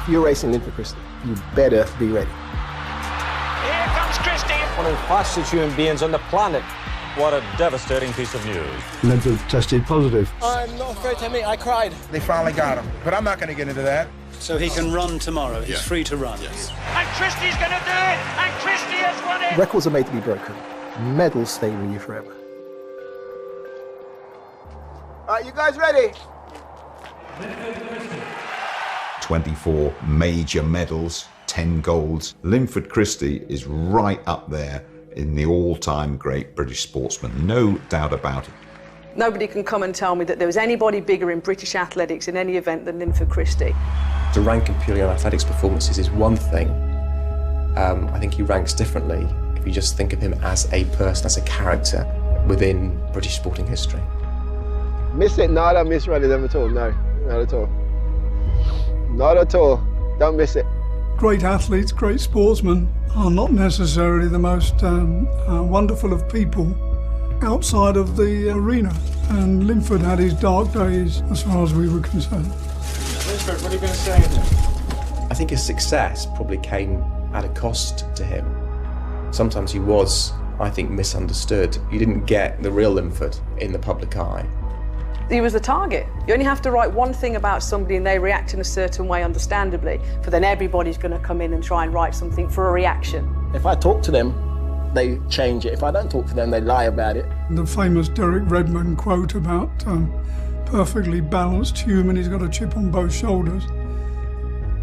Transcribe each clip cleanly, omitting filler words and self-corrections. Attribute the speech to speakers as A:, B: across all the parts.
A: you're racing Linford Christie, you better be ready.
B: Here comes Christie.
C: One of the fastest human beings on the planet. What a devastating piece of news.
D: Linford tested positive.
A: I'm not afraid to admit I cried.
E: They finally got him, but I'm not going to get into that.
F: So he can run tomorrow. He's free to run.
E: Yes.
B: And Christie's going to do it. And Christie has won it.
A: Records are made to be broken. Medals stay with you forever. All right, you guys ready?
G: 24 major medals, 10 golds. Linford Christie is right up there in the all-time great British sportsman, no doubt about it.
H: Nobody can come and tell me that there was anybody bigger in British athletics in any event than Linford Christie.
I: To rank him purely on athletics performances is one thing. I think he ranks differently if you just think of him as a person, as a character within British sporting history.
A: Miss it? No, I don't miss running them at all. No, not at all. Not at all. Don't miss it.
D: Great athletes, great sportsmen are not necessarily the most wonderful of people outside of the arena. And Linford had his dark days as far as we were concerned.
F: Linford, what are you going to say?
I: I think his success probably came at a cost to him. Sometimes he was, I think, misunderstood. You didn't get the real Linford in the public eye.
H: He was the target. You only have to write one thing about somebody and they react in a certain way, understandably, for then everybody's going to come in and try and write something for a reaction.
A: If I talk to them, they change it. If I don't talk to them, they lie about it.
D: The famous Derek Redmond quote about perfectly balanced human, he's got a chip on both shoulders,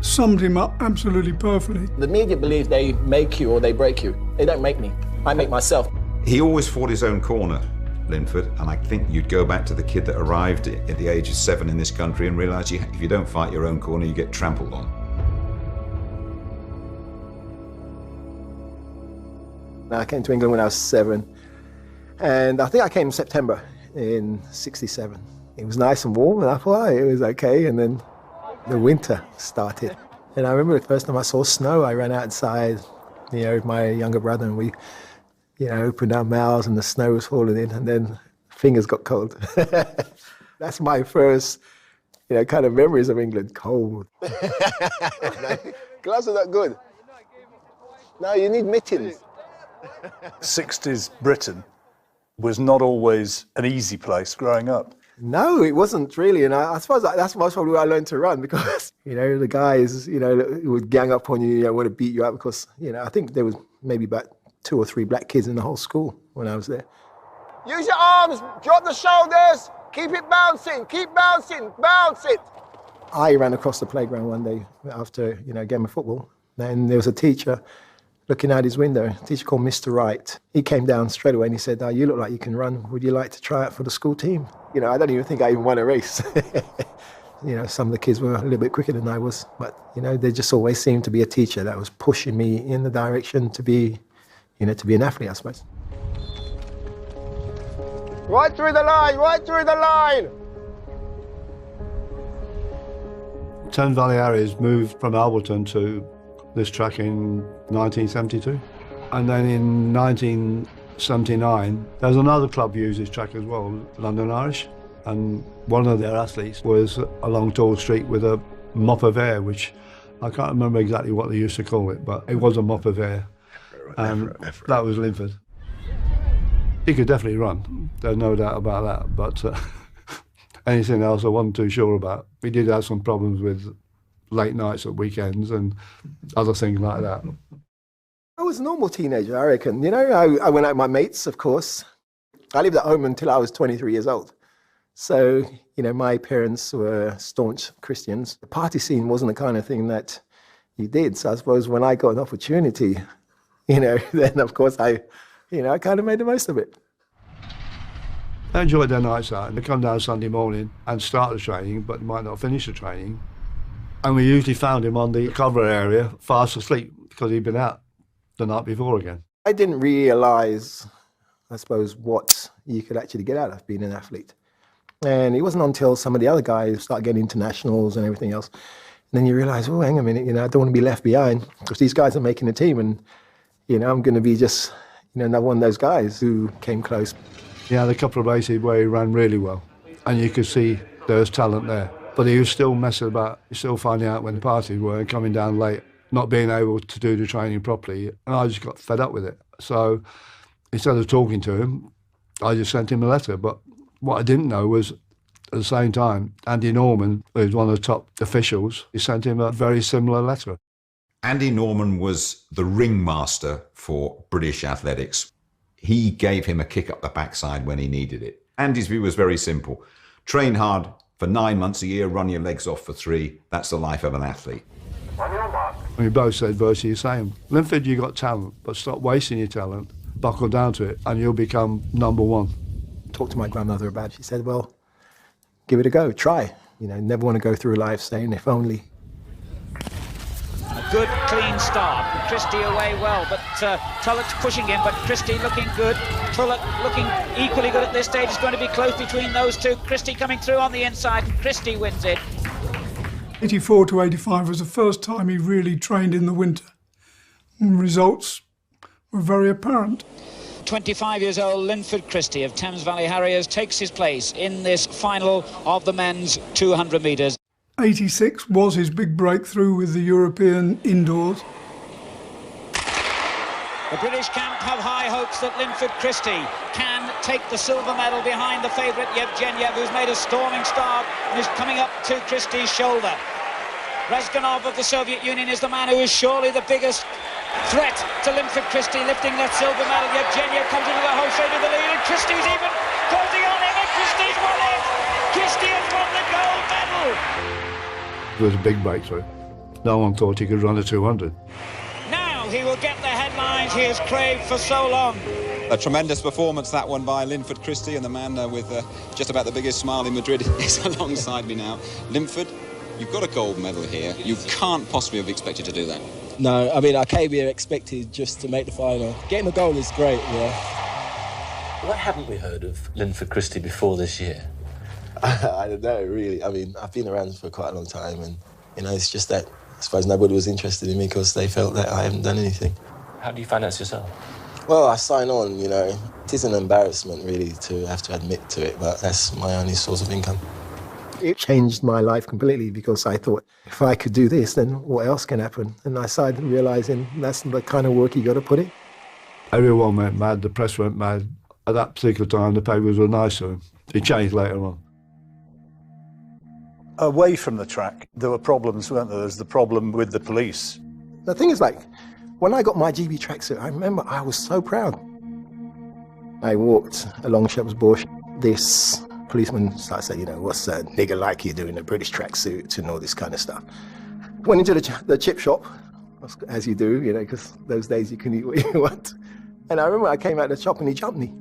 D: summed him up absolutely perfectly.
A: The media believe they make you or they break you. They don't make me. I make myself.
G: He always fought his own corner, Linford, and I think you'd go back to the kid that arrived at the age of 7 in this country and realise if you don't fight your own corner, you get trampled on.
A: I came to England when I was 7, and I think I came in September in '67. It was nice and warm, and I thought it was okay, and then the winter started. And I remember the first time I saw snow, I ran outside, with my younger brother, and we, opened our mouths and the snow was falling in, and then fingers got cold. That's my first, kind of memories of England, cold. Gloves are not good. No, you need mittens.
J: 60s Britain was not always an easy place growing up.
A: No, it wasn't really, and I suppose that's most probably where I learned to run, because, the guys, who would gang up on you, want to beat you up, because, I think there was maybe about 2 or 3 black kids in the whole school when I was there. Use your arms, drop the shoulders, keep it bouncing, bounce it. I ran across the playground one day after, a game of football, and there was a teacher looking out his window, a teacher called Mr. Wright. He came down straight away and he said, "Oh, you look like you can run. Would you like to try out for the school team?" I don't even think I even won a race. Some of the kids were a little bit quicker than I was, but, there just always seemed to be a teacher that was pushing me in the direction to be, to be an athlete, I suppose. Right through the line!
D: Thames Valley Harriers moved from Alberton to this track in 1972. And then in 1979, there's another club who used this track as well, London Irish. And one of their athletes was along Tall Street with a mop of air, which I can't remember exactly what they used to call it, but it was a mop of air. And that was Linford. He could definitely run, there's no doubt about that, but anything else I wasn't too sure about. We did have some problems with late nights at weekends and other things like that.
A: I was a normal teenager, I reckon. I went out with my mates, of course. I lived at home until I was 23 years old. So, my parents were staunch Christians. The party scene wasn't the kind of thing that you did. So I suppose when I got an opportunity, then of course I kind of made the most of it.
D: They enjoyed their nights out, and they come down Sunday morning and start the training, but might not finish the training. And we usually found him on the cover area, fast asleep, because he'd been out the night before again.
A: I didn't realise, I suppose, what you could actually get out of being an athlete. And it wasn't until some of the other guys started getting internationals and everything else, and then you realise, oh, hang a minute, I don't want to be left behind, because these guys are making a team, and, I'm going to be just, another one of those guys who came close.
D: He had a couple of races where he ran really well, and you could see there was talent there. But he was still messing about, still finding out when the parties were and coming down late, not being able to do the training properly. And I just got fed up with it. So instead of talking to him, I just sent him a letter. But what I didn't know was, at the same time, Andy Norman, who's one of the top officials, he sent him a very similar letter.
G: Andy Norman was the ringmaster for British athletics. He gave him a kick up the backside when he needed it. Andy's view was very simple. Train hard for 9 months a year, run your legs off for 3. That's the life of an athlete.
D: We both said virtually the same. Linford, you got talent, but stop wasting your talent, buckle down to it, and you'll become number one.
A: Talked to my grandmother about it. She said, well, give it a go, try. You know, never want to go through life saying, if only.
B: A good, clean start. Christie away well, but Tullock's pushing him, but Christie looking good. Tullock looking equally good at this stage. It's going to be close between those two. Christie coming through on the inside, and Christie wins it.
K: 84 to 85 was the first time he really trained in the winter. And results were very apparent.
B: 25 years old Linford Christie of Thames Valley Harriers takes his place in this final of the men's 200 metres.
K: 86 was his big breakthrough with the European indoors.
B: The British camp have high hopes that Linford Christie can take the silver medal behind the favourite Yevgeniev, who's made a storming start and is coming up to Christie's shoulder. Rezganov of the Soviet Union is the man who is surely the biggest threat to Linford Christie, lifting that silver medal. Yevgeniev comes into the whole straight of the lead, and Christie's even closing on him, and Christie's won it! Christie has won the gold medal!
D: It was a big breakthrough. No one thought he could run a 200.
B: Now he will get the headlines he has craved for so long.
L: A tremendous performance, that one, by Linford Christie, and the man with just about the biggest smile in Madrid is alongside me now. Linford, you've got a gold medal here. You can't possibly have expected to do that.
M: No, I mean, I came here expected just to make the final. Getting the goal is great, yeah.
N: Why haven't we heard of Linford Christie before this year?
M: I don't know, really. I mean, I've been around for quite a long time, and, you know, it's just that I suppose nobody was interested in me because they felt that I haven't done anything.
N: How do you finance yourself?
M: Well, I sign on, you know. It is an embarrassment, really, to have to admit to it, but that's my only source of income.
A: It changed my life completely because I thought, if I could do this, then what else can happen? And I started realising that's the kind of work you got to put in.
D: Everyone went mad, the press went mad. At that particular time, the papers were nice to him. It changed later on.
J: Away from the track, there were problems, weren't there? There's the problem with the police.
A: The thing is, like, when I got my GB tracksuit, I remember I was so proud. I walked along Shepherd's Bush. This policeman started saying, you know, what's a nigger like you doing a British tracksuit and all this kind of stuff. Went into the chip shop, as you do, you know, because those days you can eat what you want. And I remember I came out of the shop and he jumped me.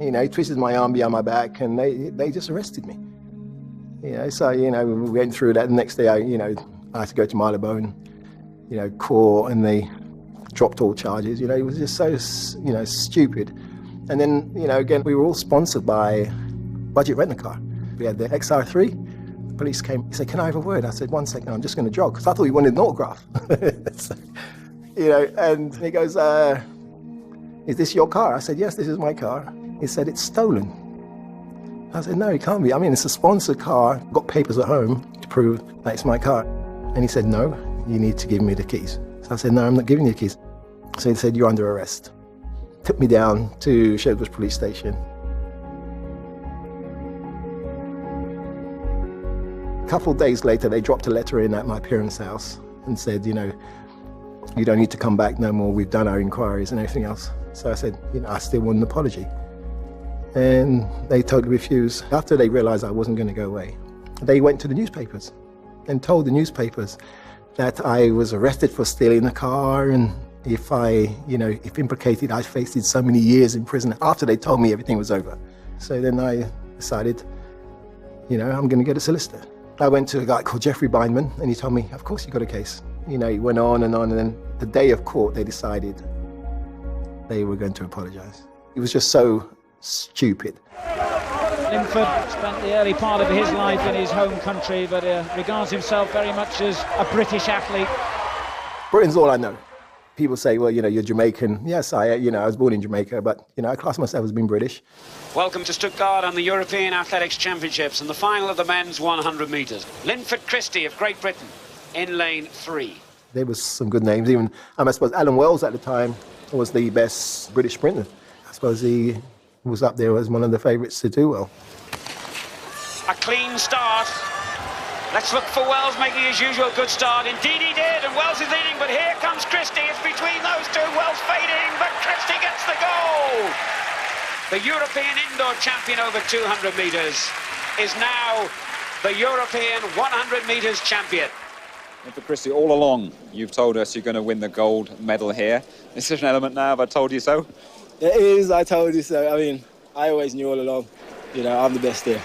A: You know, he twisted my arm behind my back and they just arrested me. You know, so, you know, we went through that. The next day, I had to go to Marylebone, you know, court, and they dropped all charges. You know, it was just so, you know, stupid. And then, you know, again, we were all sponsored by Budget Rent-A-Car. We had the XR3. The police came, he said, can I have a word? I said, 1 second, I'm just going to jog, because I thought he wanted an autograph. So, you know, and he goes, is this your car? I said, yes, this is my car. He said, it's stolen. I said, no, it can't be. I mean, it's a sponsored car. I've got papers at home to prove that it's my car. And he said, no, you need to give me the keys. So I said, no, I'm not giving you the keys. So he said, you're under arrest. Took me down to Shepherd's Bush police station. A couple of days later, they dropped a letter in at my parents' house and said, you know, you don't need to come back no more. We've done our inquiries and everything else. So I said, you know, I still want an apology. And they totally refused. After they realized I wasn't going to go away, they went to the newspapers and told the newspapers that I was arrested for stealing a car, and if implicated, I faced so many years in prison after they told me everything was over. So then I decided, you know, I'm going to get a solicitor. I went to a guy called Jeffrey Bindman, and he told me, of course you got a case. You know, he went on, and then the day of court, they decided they were going to apologize. It was just so stupid.
B: Linford spent the early part of his life in his home country, but regards himself very much as a British athlete.
A: Britain's all I know. People say, well, you're Jamaican. Yes, I was born in Jamaica, but, I class myself as being British.
B: Welcome to Stuttgart on the European Athletics Championships and the final of the men's 100 metres. Linford Christie of Great Britain in lane 3.
A: There was some good names. Even, I suppose, Alan Wells at the time was the best British sprinter. I suppose he was up there as one of the favourites to do well.
B: A clean start. Let's look for Wells making his usual good start. Indeed he did, and Wells is leading, but here comes Christie. It's between those two. Wells fading, but Christie gets the goal. The European indoor champion over 200 metres is now the European 100 metres champion.
L: Linford Christie, all along, you've told us you're going to win the gold medal here. Is there an element now of I told you so?
M: It is, I told you so. I mean, I always knew all along, I'm the best here.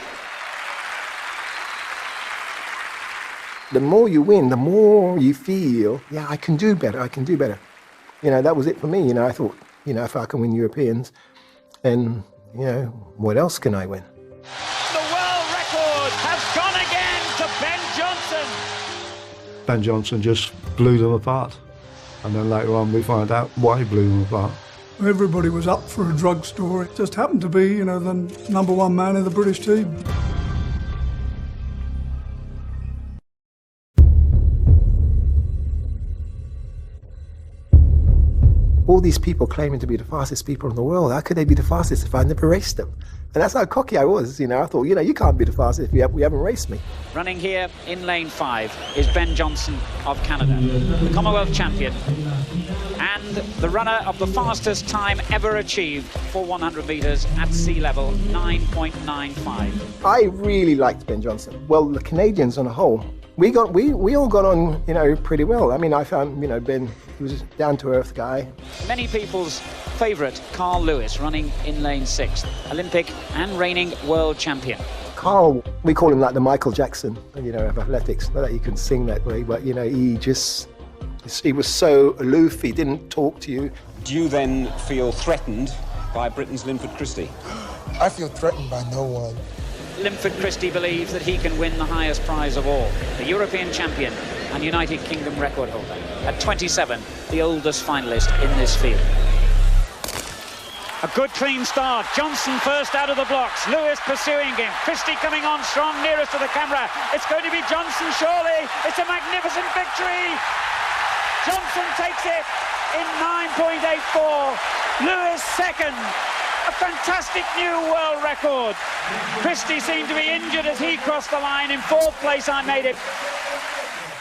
A: The more you win, the more you feel, I can do better, I can do better. That was it for me. I thought, if I can win Europeans, then, what else can I win?
B: The world record has gone again to Ben Johnson.
D: Ben Johnson just blew them apart. And then later on we find out why he blew them apart.
K: Everybody was up for a drugstore. It just happened to be, the #1 man in the British team.
A: All these people claiming to be the fastest people in the world, how could they be the fastest if I never raced them? And that's how cocky I was, I thought, you can't be the fastest if you haven't raced me.
B: Running here in lane 5 is Ben Johnson of Canada, the Commonwealth champion, and the runner of the fastest time ever achieved for 100 metres at sea level, 9.95.
A: I really liked Ben Johnson. Well, the Canadians on a whole, we all got on, pretty well. I mean, I found, Ben, he was a down-to-earth guy.
B: Many people's favourite, Carl Lewis, running in lane 6, Olympic and reigning world champion.
A: Carl, we call him like the Michael Jackson, of athletics. Not that you can sing that way, but, he was so aloof, he didn't talk to you.
L: Do you then feel threatened by Britain's Linford Christie?
E: I feel threatened by no one.
B: Linford Christie believes that he can win the highest prize of all, the European champion and United Kingdom record holder. At 27, the oldest finalist in this field. A good clean start. Johnson first out of the blocks. Lewis pursuing him. Christie coming on strong, nearest to the camera. It's going to be Johnson, surely. It's a magnificent victory. Johnson takes it in 9.84. Lewis second. A fantastic new world record. Christie seemed to be injured as he crossed the line. In 4th place, I made it.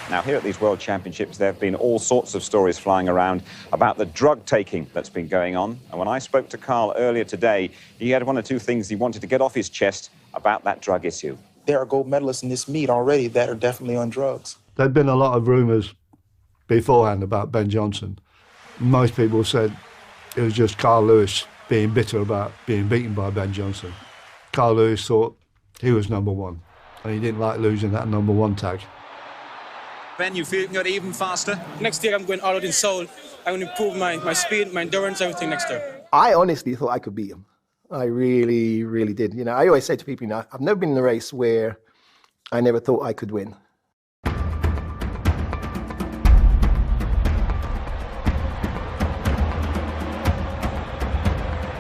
L: Now, here at these World Championships, there have been all sorts of stories flying around about the drug taking that's been going on. And when I spoke to Carl earlier today, he had 1 or 2 things he wanted to get off his chest about that drug issue.
E: There are gold medalists in this meet already that are definitely on drugs.
D: There'd been a lot of rumours beforehand about Ben Johnson. Most people said it was just Carl Lewis being bitter about being beaten by Ben Johnson. Carl Lewis thought he was #1, and he didn't like losing that #1 tag.
L: Ben, you feel you can go even faster?
F: Next year I'm going all out in soul. I'm going to improve my speed, my endurance, everything next year.
A: I honestly thought I could beat him. I really, really did. I always say to people, I've never been in a race where I never thought I could win.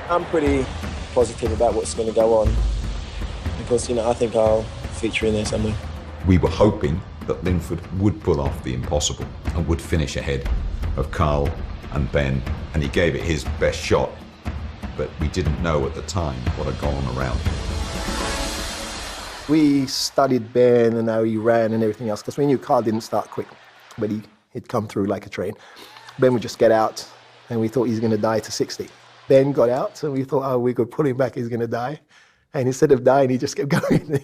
M: I'm pretty positive about what's going to go on because, I think I'll feature in there somewhere.
G: We were hoping that Linford would pull off the impossible and would finish ahead of Carl and Ben, and he gave it his best shot, but we didn't know at the time what had gone on around him.
A: We studied Ben and how he ran and everything else, because we knew Carl didn't start quick, but he'd come through like a train. Ben would just get out, and we thought he's going to die to 60. Ben got out, and we thought, we could pull him back, he's going to die. And instead of dying, he just kept going.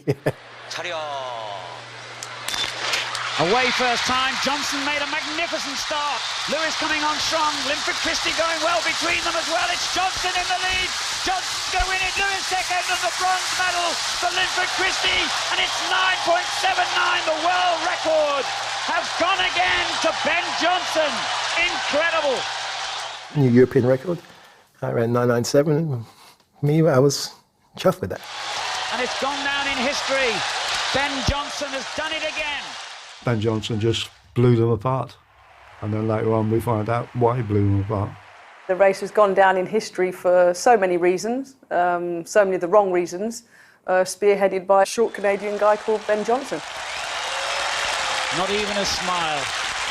B: Away first time. Johnson made a magnificent start. Lewis coming on strong. Linford Christie going well between them as well. It's Johnson in the lead. Johnson's going to win it. Lewis second, and the bronze medal for Linford Christie. And it's 9.79. The world record has gone again to Ben Johnson. Incredible.
A: New European record. I ran 9.97. Me, I was chuffed with that.
B: And it's gone down in history. Ben Johnson has done it again.
D: Ben Johnson just blew them apart. And then later on we find out why he blew them apart.
H: The race has gone down in history for so many reasons, so many of the wrong reasons, spearheaded by a short Canadian guy called Ben Johnson.
B: Not even a smile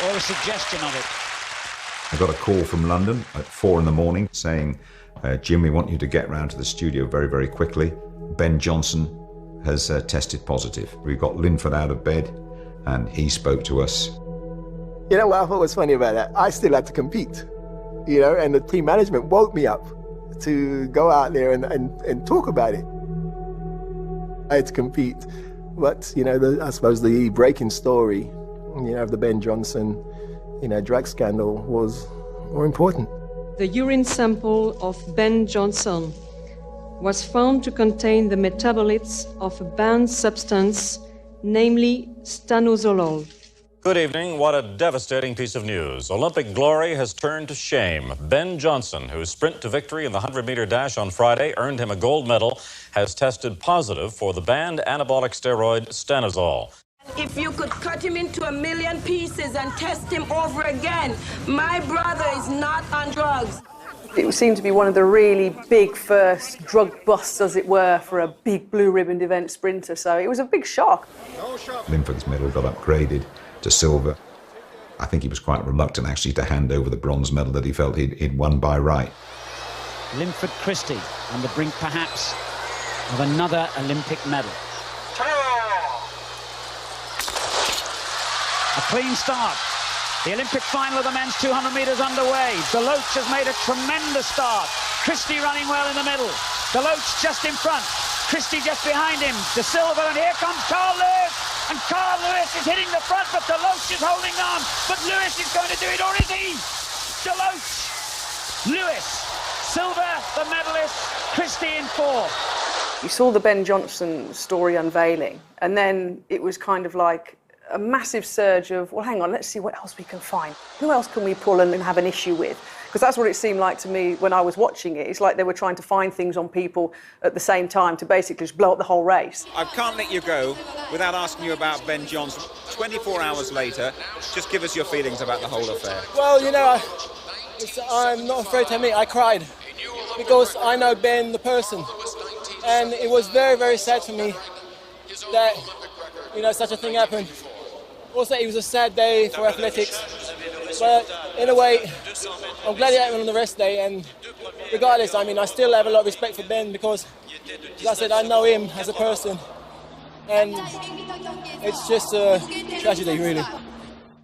B: or a suggestion of it.
G: I got a call from London at 4 in the morning saying, Jim, we want you to get round to the studio very, very quickly. Ben Johnson has tested positive. We got Linford out of bed and he spoke to us.
A: You know what I thought was funny about that? I still had to compete, you know, and the team management woke me up to go out there and talk about it. I had to compete, but, you know, I suppose the breaking story, you know, of the Ben Johnson, you know, drug scandal was more important.
O: The urine sample of Ben Johnson was found to contain the metabolites of a banned substance, namely stanozolol.
C: Good evening. What a devastating piece of news. Olympic glory has turned to shame. Ben Johnson, whose sprint to victory in the 100-meter dash on Friday earned him a gold medal, has tested positive for the banned anabolic steroid stanozol.
P: If you could cut him into 1,000,000 pieces and test him over again, my brother is not on drugs.
H: It seemed to be one of the really big first drug busts, as it were, for a big blue-ribboned event sprinter, so it was a big shock.
G: Linford's medal got upgraded to silver. I think he was quite reluctant, actually, to hand over the bronze medal that he felt he'd won by right.
B: Linford Christie on the brink, perhaps, of another Olympic medal. A clean start. The Olympic final of the men's 200 metres underway. Deloach has made a tremendous start. Christie running well in the middle. Deloach just in front. Christie just behind him. De Silva, and here comes Carl Lewis. And Carl Lewis is hitting the front, but Deloach is holding on. But Lewis is going to do it, or is he? Deloach, Lewis, silver, the medalist, Christie in 4.
H: You saw the Ben Johnson story unveiling, and then it was kind of like a massive surge of, well, hang on, let's see what else we can find. Who else can we pull and have an issue with? Because that's what it seemed like to me when I was watching it. It's like they were trying to find things on people at the same time to basically just blow up the whole race.
Q: I can't let you go without asking you about Ben Johnson. 24 hours later, just give us your feelings about the whole affair.
R: Well, you know, I'm not afraid to admit I cried because I know Ben, the person. And it was very, very sad for me that, you know, such a thing happened. Also, it was a sad day for athletics, but in a way, I'm glad it happened on the rest day, and regardless, I mean, I still have a lot of respect for Ben because, as I said, I know him as a person, and it's just a tragedy, really.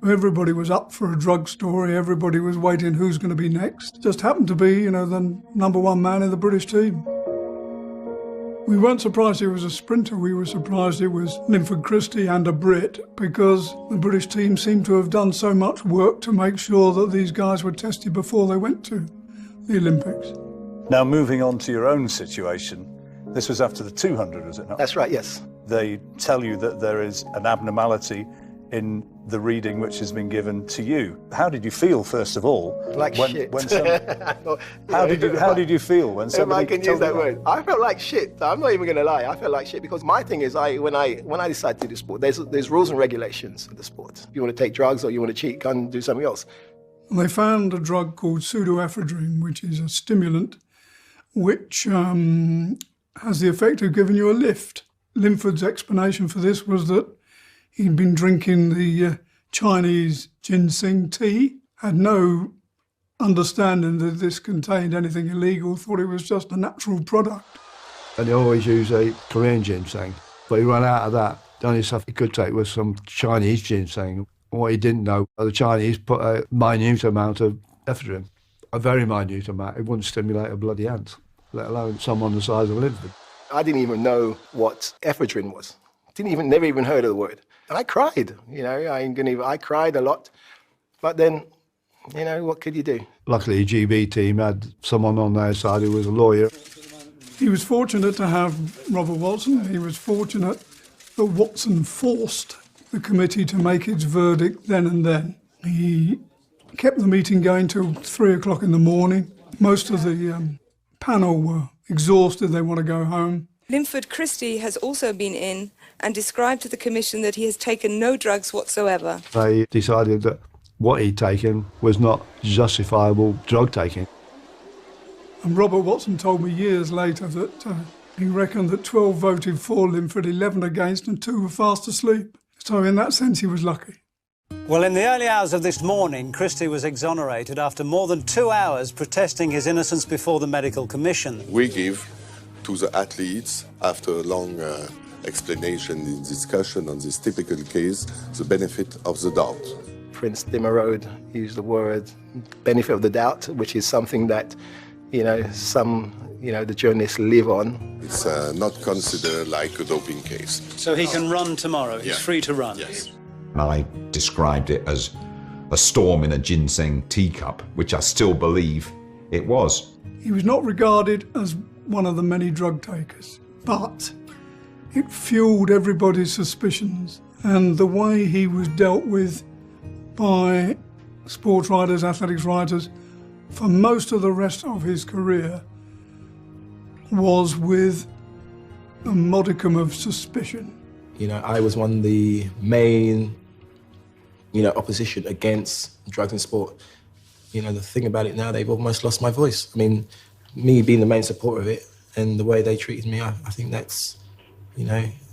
K: Everybody was up for a drug story, everybody was waiting who's going to be next. Just happened to be, you know, the #1 man in the British team. We weren't surprised it was a sprinter, we were surprised it was Linford Christie and a Brit, because the British team seemed to have done so much work to make sure that these guys were tested before they went to the Olympics.
J: Now, moving on to your own situation, this was after the 200, was it not?
A: That's right, yes.
J: They tell you that there is an abnormality in the reading which has been given to you. How did you feel, first of all?
A: Like shit.
J: How did you feel when somebody
A: if I can use that word? I felt like shit. I'm not even going to lie. I felt like shit because my thing is, when I decide to do sport, there's rules and regulations of the sport. If you want to take drugs or you want to cheat, go and do something else.
K: They found a drug called pseudoephedrine, which is a stimulant, which has the effect of giving you a lift. Linford's explanation for this was that he'd been drinking the Chinese ginseng tea, had no understanding that this contained anything illegal, thought it was just a natural product.
D: And he always used a Korean ginseng, but he ran out of that. The only stuff he could take was some Chinese ginseng. What he didn't know, the Chinese put a minute amount of ephedrine, a very minute amount. It wouldn't stimulate a bloody ant, let alone someone the size of Linford.
A: I didn't even know what ephedrine was. Never even heard of the word. And I cried, you know, I cried a lot. But then, you know, what could you do?
D: Luckily, GB team had someone on their side who was a lawyer.
K: He was fortunate to have Robert Watson. He was fortunate that Watson forced the committee to make its verdict then and then. He kept the meeting going till 3 o'clock in the morning. Most of the panel were exhausted, they want to go home.
S: Linford Christie has also been in and described to the Commission that he has taken no drugs whatsoever.
D: They decided that what he'd taken was not justifiable drug taking.
K: And Robert Watson told me years later that he reckoned that 12 voted for Linford, 11 against, and 2 were fast asleep. So in that sense, he was lucky.
T: Well, in the early hours of this morning, Christie was exonerated after more than 2 hours protesting his innocence before the medical commission.
U: We give to the athletes, after a long explanation and discussion on this typical case, the benefit of the doubt.
A: Prince Dimerode used the word benefit of the doubt, which is something that, the journalists live on.
U: It's not considered like a doping case.
T: So he can run tomorrow, he's free to run?
U: Yes.
G: I described it as a storm in a ginseng teacup, which I still believe it was.
K: He was not regarded as one of the many drug takers, but it fueled everybody's suspicions, and the way he was dealt with by sports writers, athletics writers, for most of the rest of his career was with a modicum of suspicion.
M: I was one of the main, opposition against drugs in sport. The thing about it now, they've almost lost my voice. I mean, me being the main supporter of it and the way they treated me, I think that's,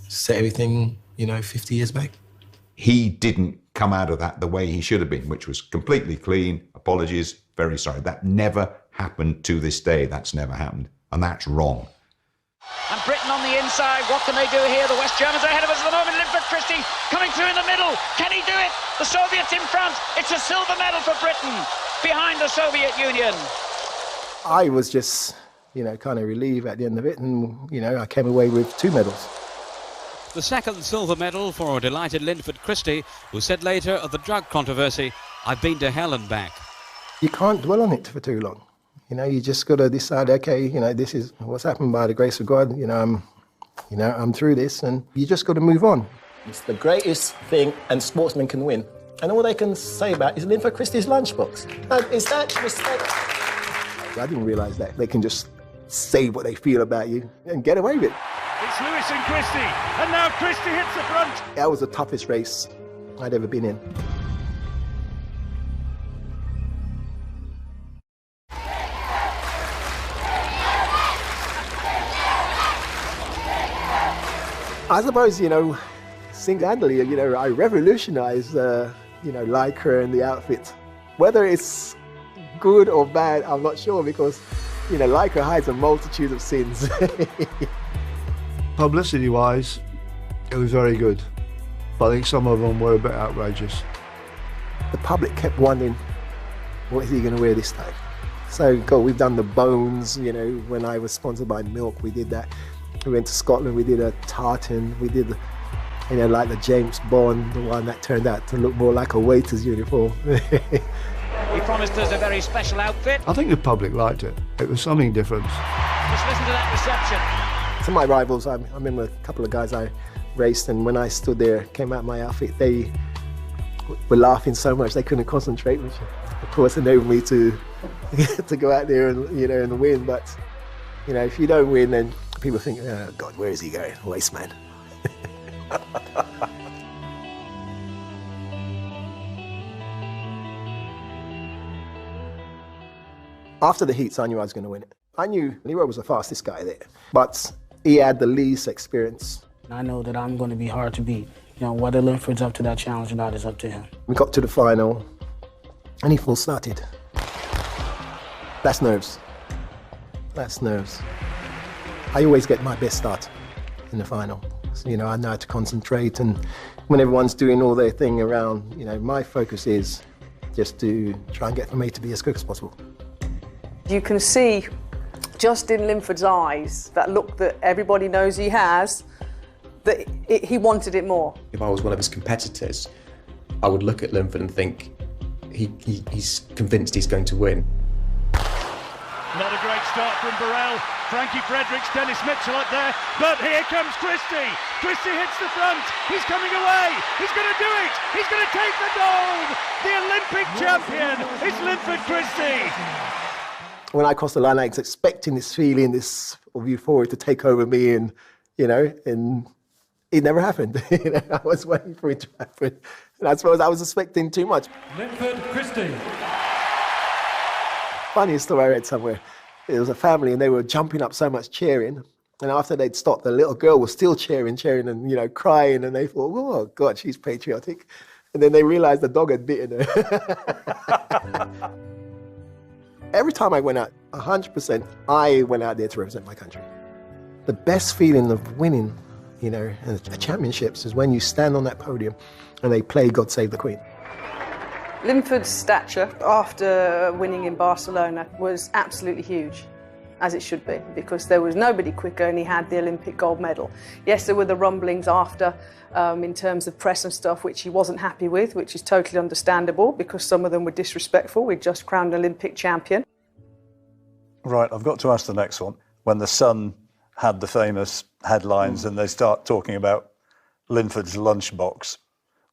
M: set everything, 50 years back.
G: He didn't come out of that the way he should have been, which was completely clean, apologies, very sorry. That never happened to this day. That's never happened, and that's wrong.
B: And Britain on the inside, what can they do here? The West Germans are ahead of us at the moment. Linford Christie coming through in the middle. Can he do it? The Soviets in front. It's a silver medal for Britain behind the Soviet Union.
A: I was just, kind of relieved at the end of it, and, I came away with 2 medals.
V: The second silver medal for a delighted Linford Christie, who said later of the drug controversy, "I've been to hell and back."
A: You can't dwell on it for too long. You just got to decide, okay, this is what's happened by the grace of God. I'm through this, and you just got to move on.
M: It's the greatest thing and sportsmen can win. And all they can say about is Linford Christie's lunchbox. Is that respect?
A: I didn't realise that they can just say what they feel about you and get away with it.
W: It's Lewis and Christie, and now Christie hits the front.
A: That was the toughest race I'd ever been in. I suppose, single-handedly, I revolutionised, Lycra and the outfit. Whether it's good or bad, I'm not sure, because, Lycra hides a multitude of sins.
D: Publicity-wise, it was very good, but I think some of them were a bit outrageous.
A: The public kept wondering, what is he going to wear this time? So, we've done the bones, when I was sponsored by Milk, we did that. We went to Scotland, we did a tartan, we did, like the James Bond, the one that turned out to look more like a waiter's uniform.
B: He promised us a very special outfit.
D: I think the public liked it. It was something different.
B: Just listen to that reception.
A: Some of my rivals, I remember a couple of guys I raced, and when I stood there, came out my outfit, they were laughing so much they couldn't concentrate, which of course enabled me to go out there and, and win. But, if you don't win, then people think, oh God, where is he going? Waste man. After the heats, I knew I was going to win it. I knew Leroy was the fastest guy there, but he had the least experience.
X: I know that I'm going to be hard to beat. Whether Linford's up to that challenge or not is up to him.
A: We got to the final, and he full started. That's nerves. That's nerves. I always get my best start in the final. So, I know how to concentrate, and when everyone's doing all their thing around, my focus is just to try and get from A to B as quick as possible.
H: You can see just in Linford's eyes, that look that everybody knows he has, that he wanted it more.
I: If I was one of his competitors, I would look at Linford and think he's convinced he's going to win.
W: Not a great start from Burrell. Frankie Fredericks, Dennis Mitchell up there, but here comes Christie. Christie hits the front. He's coming away. He's going to do it. He's going to take the gold. The Olympic champion is Linford Christie.
A: When I crossed the line, I was expecting this feeling, this of euphoria to take over me, and and It never happened. I was waiting for it to happen. And I suppose I was expecting too much.
W: Linford Christie.
A: Funny story I read somewhere. There was a family and they were jumping up so much cheering. And after they'd stopped, the little girl was still cheering and, crying. And they thought, oh, God, she's patriotic. And then they realized the dog had bitten her. Every time I went out, 100%, I went out there to represent my country. The best feeling of winning, championships is when you stand on that podium and they play God Save the Queen.
H: Linford's stature after winning in Barcelona was absolutely huge, as it should be, because there was nobody quicker and he had the Olympic gold medal. Yes, there were the rumblings after in terms of press and stuff, which he wasn't happy with, which is totally understandable because some of them were disrespectful. We'd just crowned an Olympic champion.
J: Right, I've got to ask the next one. When the Sun had the famous headlines and they start talking about Linford's lunchbox,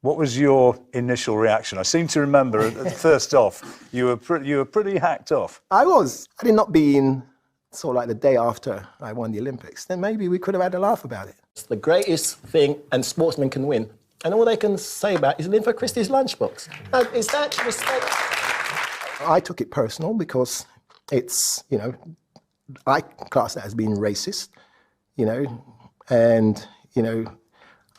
J: what was your initial reaction? I seem to remember first off, you were pretty hacked off.
A: I was. Had it not been sort of like the day after I won the Olympics, then maybe we could have had a laugh about it.
M: It's the greatest thing and sportsmen can win. And all they can say about is Linford Christie's lunchbox. Is that respect?
A: I took it personal because it's, I class that as being racist, and,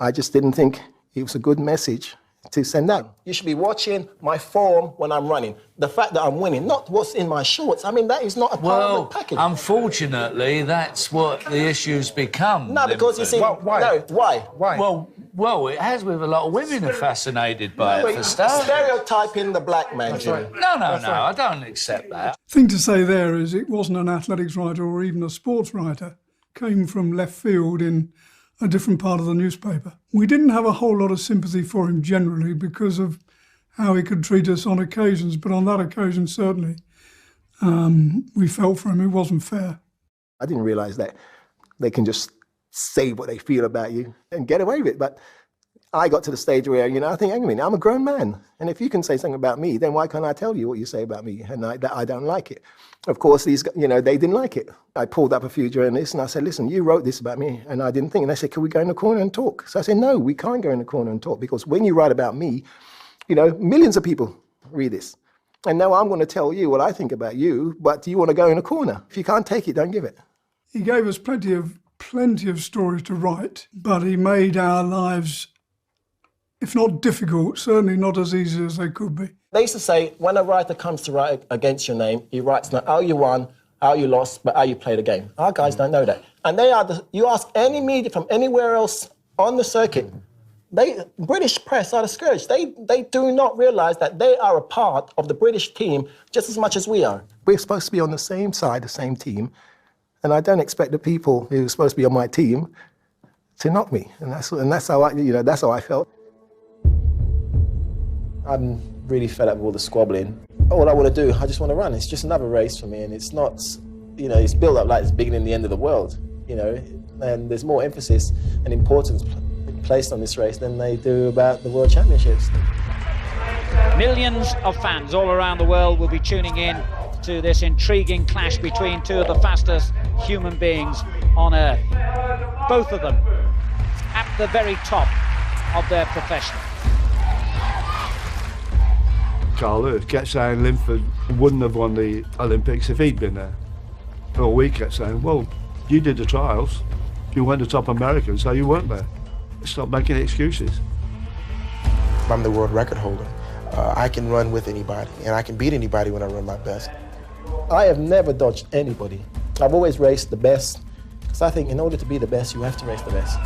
A: I just didn't think it was a good message to send out.
M: You should be watching my form when I'm running. The fact that I'm winning, not what's in my shorts. I mean, that is not a part of the package.
E: Unfortunately, that's what the issue's become.
M: No, because you see...
E: Why?
M: No, why?
E: Well, it has with a lot of women are fascinated by it, for start.
M: Stereotyping the black man, Jimmy.
E: No, I don't accept that.
K: Thing to say there is it wasn't an athletics writer or even a sports writer. Came from left field in a different part of the newspaper. We didn't have a whole lot of sympathy for him generally because of how he could treat us on occasions, but on that occasion, certainly, we felt for him. It wasn't fair.
A: I didn't realise that they can just say what they feel about you and get away with it. But I got to the stage where, I think, hang on a minute, I'm a grown man. And if you can say something about me, then why can't I tell you what you say about me? And I don't like it. Of course, these, they didn't like it. I pulled up a few journalists and I said, listen, you wrote this about me. And I didn't think. And they said, can we go in the corner and talk? So I said, no, we can't go in the corner and talk because when you write about me, millions of people read this. And now I'm going to tell you what I think about you, but do you want to go in a corner? If you can't take it, don't give it.
K: He gave us plenty of stories to write, but he made our lives, if not difficult, certainly not as easy as they could be.
M: They used to say, when a writer comes to write against your name, he writes not how you won, how you lost, but how you played the game. Our guys don't know that. And you ask any media from anywhere else on the circuit, British press are the scourge. They do not realise that they are a part of the British team just as much as we are.
A: We're supposed to be on the same side, the same team, and I don't expect the people who are supposed to be on my team to knock me. And that's how I felt.
M: I'm really fed up with all the squabbling. All I want to do, I just want to run. It's just another race for me, and it's not, it's built up like it's beginning and the end of the world, and there's more emphasis and importance placed on this race than they do about the World Championships.
B: Millions of fans all around the world will be tuning in to this intriguing clash between two of the fastest human beings on Earth. Both of them at the very top of their profession.
D: Carl Lewis kept saying Linford wouldn't have won the Olympics if he'd been there. Well, we kept saying, well, you did the trials, you went to top American, so you weren't there. Stop making excuses.
F: I'm the world record holder. I can run with anybody, and I can beat anybody when I run my best.
M: I have never dodged anybody. I've always raced the best, because I think in order to be the best, you have to race the best.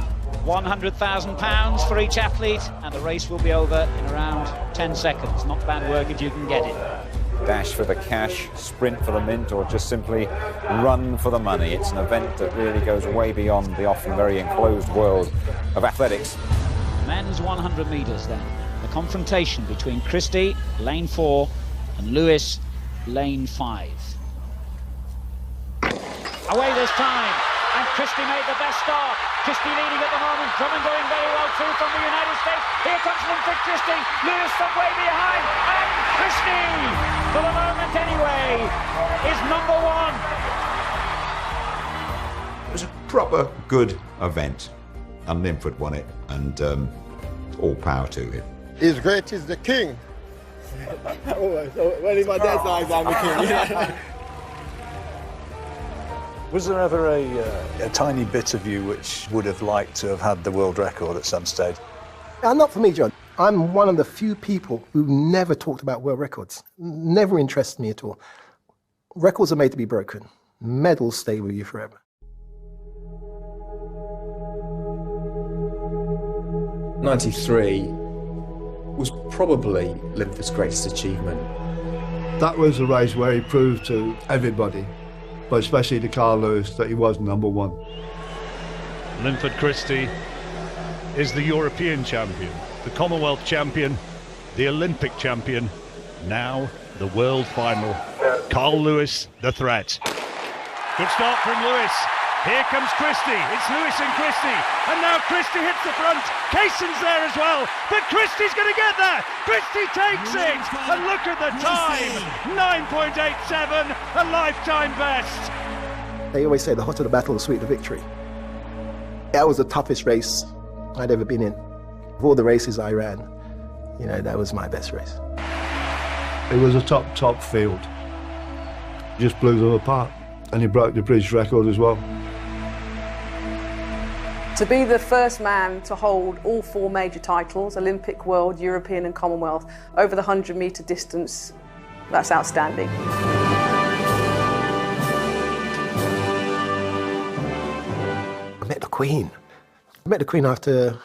B: £100,000 for each athlete, and the race will be over in around 10 seconds. Not bad work if you can get it.
Q: Dash for the cash, sprint for the mint, or just simply run for the money. It's an event that really goes way beyond the often very enclosed world of athletics.
B: Men's 100 metres then. The confrontation between Christie, lane 4, and Lewis, lane 5. Away this time, and Christie made the best start. Christie leading at the moment, Drummond going very well through from the United States. Here comes Linford Christie, Lewis some way behind, and Christie, for the moment anyway, is number 1.
G: It was a proper good event. and Linford won it, and all power to him.
F: He's great, he's the king.
A: Well, in my dad's eyes, I'm the king.
J: Was there ever a tiny bit of you which would have liked to have had the world record at some stage?
A: Not for me, John. I'm one of the few people who never talked about world records. Never interested me at all. Records are made to be broken. Medals stay with you forever.
I: '93 was probably Linford's greatest achievement.
D: That was a race where he proved to everybody, but especially to Carl Lewis, that he was number one.
W: Linford Christie is the European champion, the Commonwealth champion, the Olympic champion, now the world final. Carl Lewis, the threat. Good start from Lewis. Here comes Christie. It's Lewis and Christie. And now Christie hits the front. Caisson's there as well. But Christie's going to get there. Christie takes it. And look at the time. 9.87, a lifetime best.
A: They always say the hotter the battle, the sweeter the victory. That was the toughest race I'd ever been in. Of all the races I ran, you know, that was my best race.
D: It was a top field. Just blew them apart. And he broke the British record as well.
H: To be the first man to hold all 4 major titles, Olympic, World, European and Commonwealth, over the 100-metre distance, that's outstanding.
A: I met the Queen. I met the Queen after,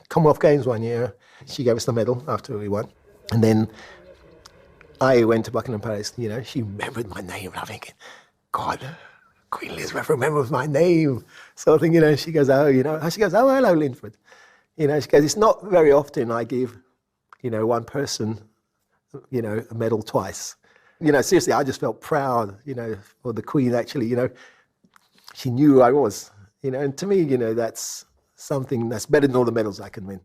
A: Commonwealth Games one year. She gave us the medal after we won. And then I went to Buckingham Palace, you know, she remembered my name. And I'm thinking, God, Queen Elizabeth remembers my name. So I think, you know, she goes, oh, hello, Linford. You know, she goes, it's not very often I give, you know, one person, you know, a medal twice. You know, seriously, I just felt proud, you know, for the Queen actually, you know, she knew who I was, you know, and to me, you know, that's something that's better than all the medals I can win.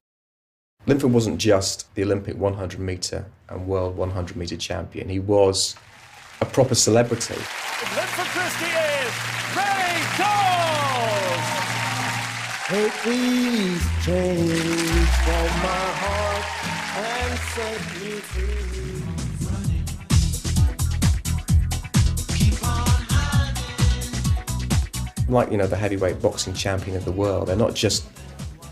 I: Linford wasn't just the Olympic 100-metre and world 100-metre champion. He was a proper celebrity.
W: Linford Christie is ready, goes!
A: Hey, please change from my heart and set me free.
I: Like, you know, the heavyweight boxing champion of the world, they're not just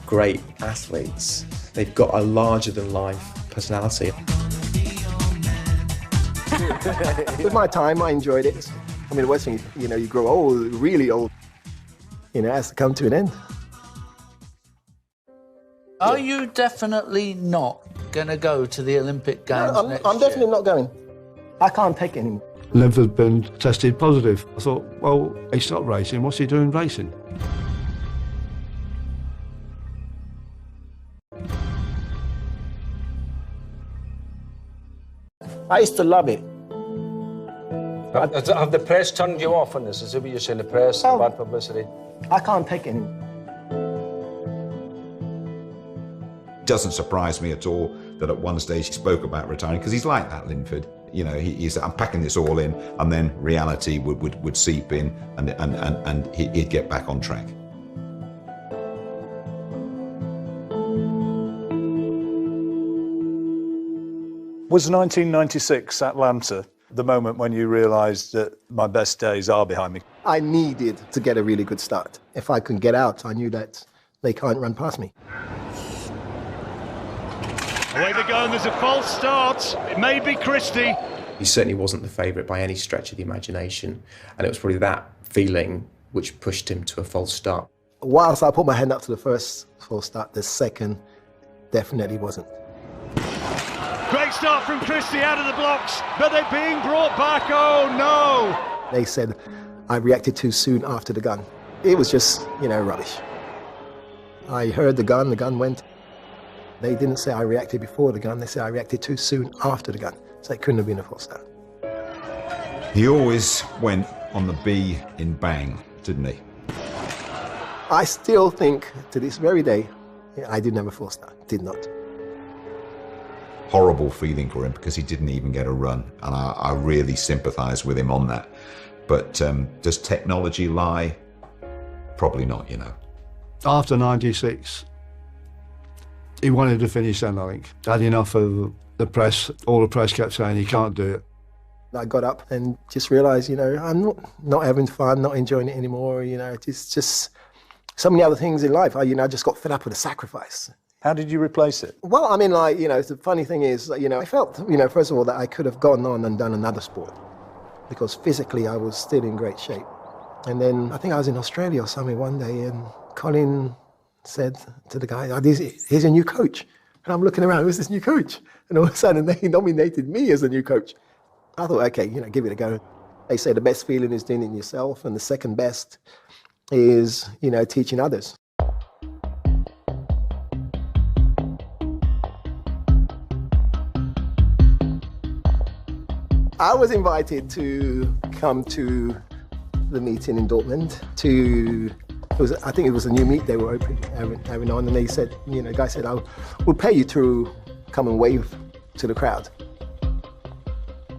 I: great athletes. They've got a larger-than-life personality.
A: With my time, I enjoyed it. I mean, the worst thing, you know, you grow old, really old. You know, it has to come to an end.
E: Are you definitely not going to go to the Olympic Games next year?
A: I'm definitely not going. I can't take it anymore.
D: Linford's been tested positive. I thought, well, he stopped racing. What's he doing racing?
A: I used to love it.
C: Have the press turned you off on this? Is that what you're saying, the press, bad publicity?
A: I can't take it anymore.
G: Doesn't surprise me at all that at one stage he spoke about retiring, because he's like that, Linford. You know, he's I'm packing this all in, and then reality would seep in, and he'd get back on track.
J: Was 1996 Atlanta the moment when you realised that my best days are behind me?
A: I needed to get a really good start. If I could get out, I knew that they can't run past me.
W: Away they go, and there's a false start. It may be Christie.
I: He certainly wasn't the favourite by any stretch of the imagination, and it was probably that feeling which pushed him to a false start.
A: Whilst I put my hand up to the first false start, the second definitely wasn't.
W: Great start from Christie out of the blocks, but they're being brought back. Oh no!
A: They said I reacted too soon after the gun. It was just, you know, rubbish. I heard the gun went. They didn't say I reacted before the gun, they said I reacted too soon after the gun. So it couldn't have been a false start.
G: He always went on the B in bang, didn't he?
A: I still think, to this very day, I didn't have a false start, did not.
G: Horrible feeling for him, because he didn't even get a run, and I really sympathise with him on that. But does technology lie? Probably not, you know.
D: After 96, he wanted to finish then, I think. Had enough of the press. All the press kept saying he can't do it.
A: I got up and just realised, you know, I'm not having fun, not enjoying it anymore, you know, it's just so many other things in life. I just got fed up with the sacrifice.
J: How did you replace it?
A: Well, I mean, like, you know, the funny thing is, you know, I felt, you know, first of all, that I could have gone on and done another sport because physically I was still in great shape. And then I think I was in Australia or something one day and Colin said to the guy, oh, here's a new coach. And I'm looking around, who's this new coach? And all of a sudden they nominated me as the new coach. I thought, okay, you know, give it a go. They say the best feeling is doing it yourself, and the second best is, you know, teaching others. I was invited to come to the meeting in Dortmund I think it was a new meet they were having on, and they said, you know, the guy said, we'll pay you to come and wave to the crowd.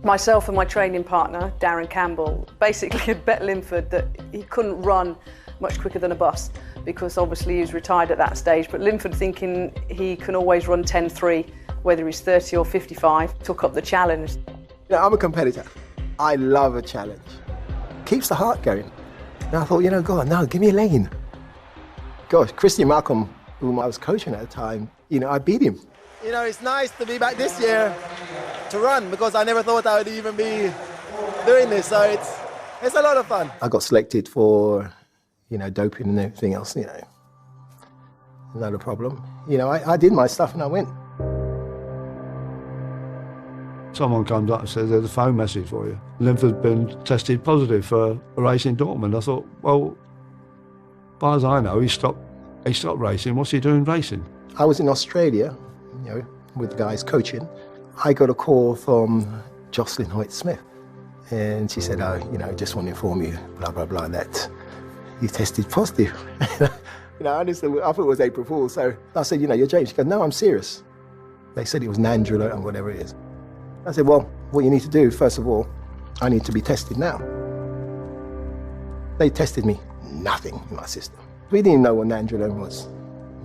H: Myself and my training partner, Darren Campbell, basically had bet Linford that he couldn't run much quicker than a bus because obviously he was retired at that stage, but Linford, thinking he can always run 10.3, whether he's 30 or 55, took up the challenge.
A: You know, I'm a competitor. I love a challenge. Keeps the heart going. And I thought, you know, God, no, give me a lane. Gosh, Christy Malcolm, whom I was coaching at the time, you know, I beat him. You know, it's nice to be back this year to run because I never thought I would even be doing this, so it's a lot of fun. I got selected for, you know, doping and everything else, you know, not a problem. You know, I did my stuff and I went.
D: Someone comes up and says, there's a phone message for you. Linford's been tested positive for a race in Dortmund. I thought, well, as far as I know, he stopped racing. What's he doing racing?
A: I was in Australia, you know, with the guys coaching. I got a call from Jocelyn Hoyt-Smith, and she said, oh, you know, just want to inform you, blah, blah, blah, that you tested positive. You know, I thought it was April Fool's, so I said, you know, you're joking. She goes, no, I'm serious. They said it was Nandrolone or whatever it is. I said, well, what you need to do, first of all, I need to be tested now. They tested me, nothing in my system. We didn't know what Nandrolone was.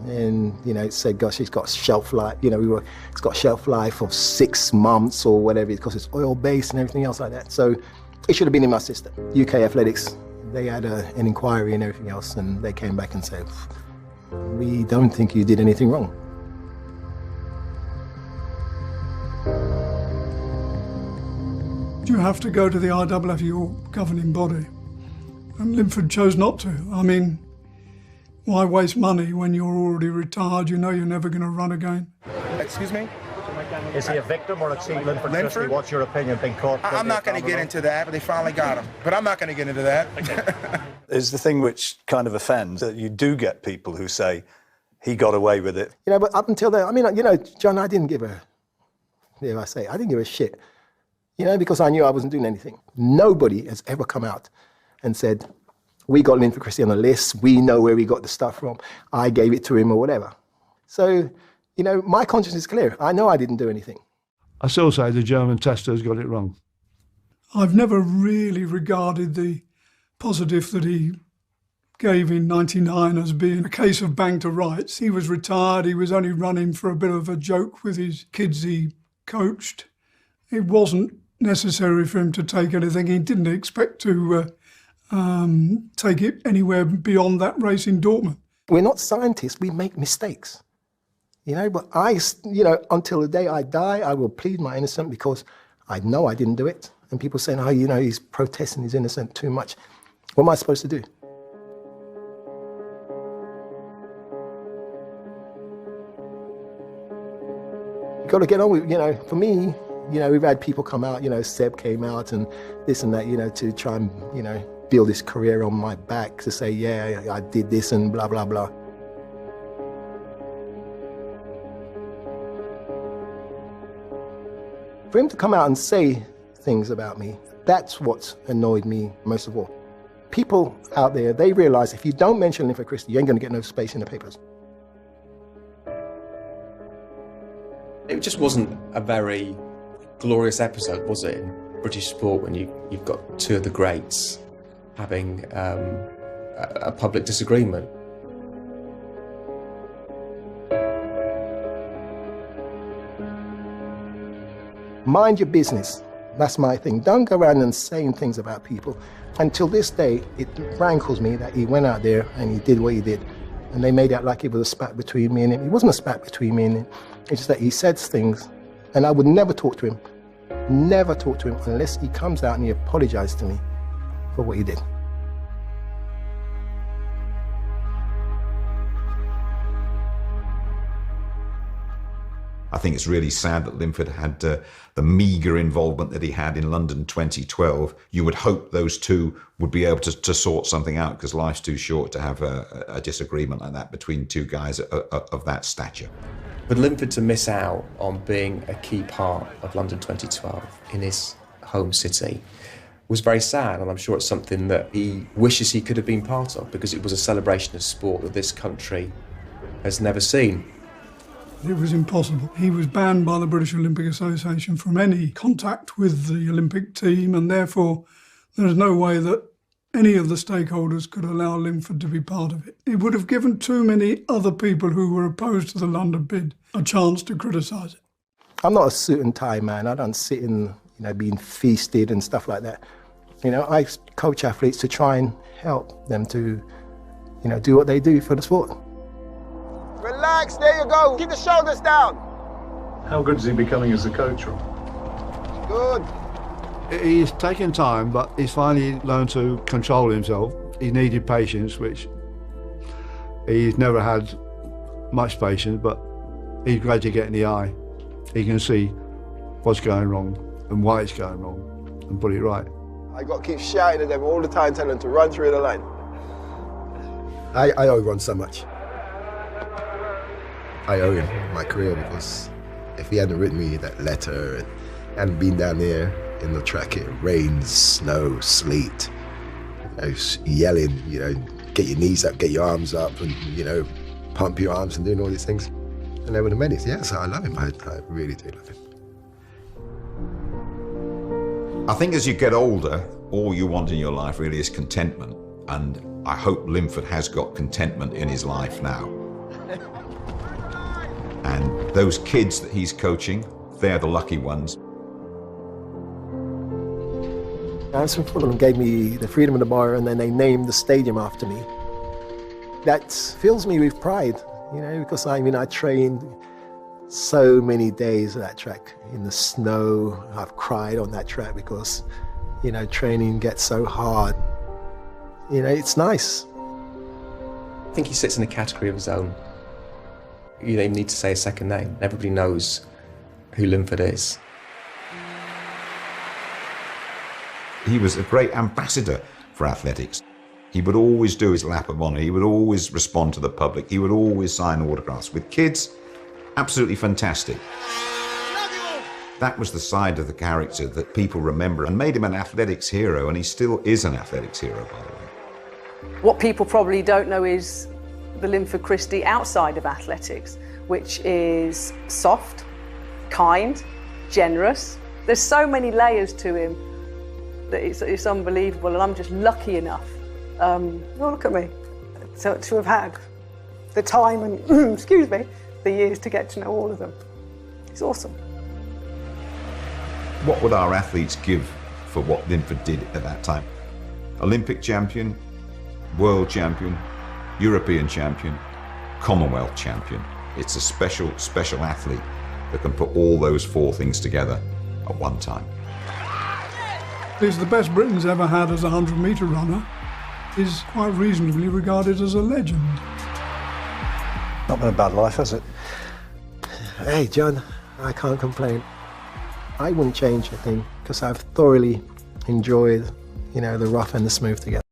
A: And, you know, it said, gosh, it's got shelf life, you know, it's got shelf life of 6 months or whatever, because it's oil-based and everything else like that. So it should have been in my system. UK Athletics, they had an inquiry and everything else, and they came back and said, we don't think you did anything wrong.
K: You have to go to the IAAF, your governing body, and Linford chose not to. I mean, why waste money when you're already retired? You know you're never going to run again.
L: Excuse me? Is he a victim or a cheat, Linford Christie? What's your opinion, being caught?
F: I'm not going to get into that, but they finally got him. But I'm not going to get into that. Okay.
J: Is the thing which kind of offends that you do get people who say he got away with it.
A: You know, but up until then, I mean, you know, John, I didn't give a, dare I say, I didn't give a shit. You know, because I knew I wasn't doing anything. Nobody has ever come out and said, we got Linford Christie on the list, we know where we got the stuff from, I gave it to him or whatever. So, you know, my conscience is clear. I know I didn't do anything.
D: I still say the German testers got it wrong.
K: I've never really regarded the positive that he gave in 99 as being a case of bang to rights. He was retired, he was only running for a bit of a joke with his kids he coached. It wasn't necessary for him to take anything. He didn't expect to take it anywhere beyond that race in Dortmund.
A: We're not scientists, we make mistakes. You know, but you know, until the day I die, I will plead my innocence because I know I didn't do it. And people saying, oh, you know, he's protesting his innocence too much. What am I supposed to do? You've got to get on with, you know, for me, you know, we've had people come out, you know, Seb came out and this and that, you know, to try and, you know, build this career on my back to say, yeah, I did this and blah, blah, blah. For him to come out and say things about me, that's what annoyed me most of all. People out there, they realise if you don't mention Linford Christie, you ain't going to get no space in the papers.
I: It just wasn't a very glorious episode, was it, in British sport when you've got two of the greats having a public disagreement.
A: Mind your business. That's my thing. Don't go around and saying things about people. Until this day, it rankles me that he went out there and he did what he did. And they made out like it was a spat between me and him. It wasn't a spat between me and him. It's just that he said things, and I would never talk to him. Never talk to him unless he comes out and he apologized to me for what he did.
G: I think it's really sad that Linford had the meagre involvement that he had in London 2012. You would hope those two would be able to sort something out, because life's too short to have a disagreement like that between two guys of that stature.
I: But Linford to miss out on being a key part of London 2012 in his home city was very sad, and I'm sure it's something that he wishes he could have been part of, because it was a celebration of sport that this country has never seen.
K: It was impossible. He was banned by the British Olympic Association from any contact with the Olympic team, and therefore there's no way that any of the stakeholders could allow Linford to be part of it. It would have given too many other people who were opposed to the London bid a chance to criticise it.
A: I'm not a suit and tie man. I don't sit in, being feasted and stuff like that. I coach athletes to try and help them to, do what they do for the sport.
N: Relax, there you go. Keep the shoulders down.
J: How good is he becoming as a coach, Rob?
N: Good.
D: He's taken time, but he's finally learned to control himself. He needed patience, which he's never had much patience, but he's gradually getting the eye. He can see what's going wrong and why it's going wrong and put it right.
N: I got to keep shouting at them all the time, telling them to run through the line.
O: I owe Ron so much. I owe him my career, because if he hadn't written me that letter and hadn't been down there in the track, it rains, snow, sleet, yelling, get your knees up, get your arms up, and, pump your arms and doing all these things. And I would have made it. Yeah, so I love him. I really do love him.
G: I think as you get older, all you want in your life really is contentment. And I hope Linford has got contentment in his life now. And those kids that he's coaching, they're the lucky ones.
A: Anderson Fulham gave me the freedom of the bar, and then they named the stadium after me. That fills me with pride, because I trained so many days at that track in the snow. I've cried on that track because, training gets so hard. It's nice.
I: I think he sits in a category of his own. You don't even need to say a second name. Everybody knows who Linford is.
G: He was a great ambassador for athletics. He would always do his lap of honour. He would always respond to the public. He would always sign autographs. With kids, absolutely fantastic. That was the side of the character that people remember and made him an athletics hero, and he still is an athletics hero, by the way.
H: What people probably don't know is the Linford Christie outside of athletics, which is soft, kind, generous. There's so many layers to him that it's unbelievable, and I'm just lucky enough, look at me, to have had the time and, excuse me, the years to get to know all of them. It's awesome.
G: What would our athletes give for what Linford did at that time? Olympic champion, world champion, European champion, Commonwealth champion. It's a special, special athlete that can put all those four things together at one time.
K: He's the best Britain's ever had as a 100-metre runner. He's quite reasonably regarded as a legend.
J: Not been a bad life, has it?
A: Hey, John, I can't complain. I wouldn't change a thing, because I've thoroughly enjoyed, the rough and the smooth together.